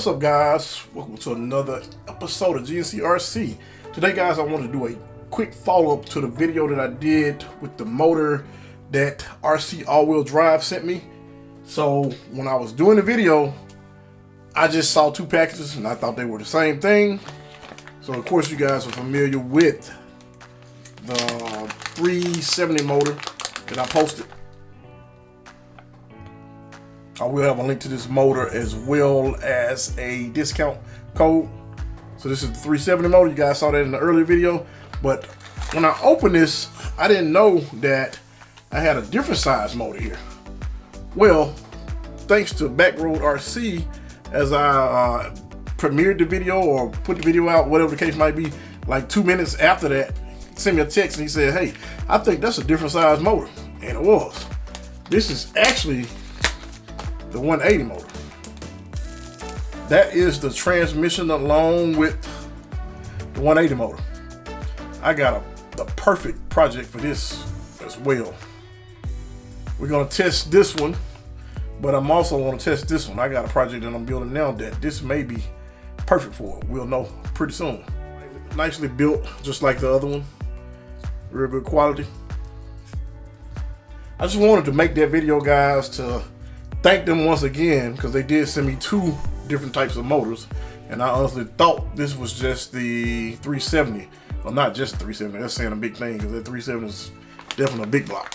What's up, guys? Welcome to another episode of GNCRC. Today, guys, I want to do a quick follow-up to the video that I did with the motor that RC all-wheel drive sent me. So when I was doing the video, I just saw two packages and I thought they were the same thing. So of course you guys are familiar with the 370 motor that I posted. I will have a link to this motor as well as a discount code. So this is the 370 motor. You guys saw that in the earlier video. But when I opened this, I didn't know that I had a different size motor here. Well, thanks to Backroad RC, as I premiered the video or put the video out, whatever the case might be, like 2 minutes after that, he sent me a text and he said, hey, I think that's a different size motor. And it was. This is actually the 180 motor. That is the transmission along with the 180 motor. I got the perfect project for this as well. We're gonna test this one, but I'm also gonna test this one. I got a project that I'm building now that this may be perfect for. We'll know pretty soon. Nicely built, just like the other one. Real good quality. I just wanted to make that video, guys, to thank them once again, because they did send me two different types of motors, and I honestly thought this was just the 370. Well, not just the 370. That's saying a big thing, because that 370 is definitely a big block.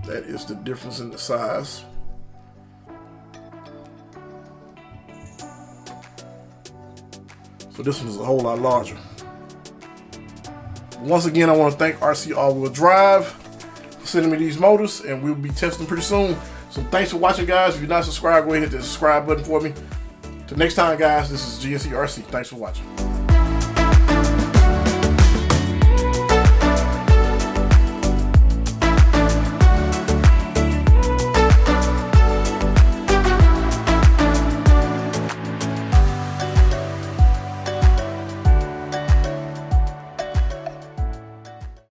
That is the difference in the size. So this one is a whole lot larger. Once again, I want to thank RC All-Wheel Drive for sending me these motors, and we'll be testing pretty soon. So thanks for watching, guys. If you're not subscribed, go ahead and hit the subscribe button for me. Till next time, guys, this is GNCRC. Thanks for watching.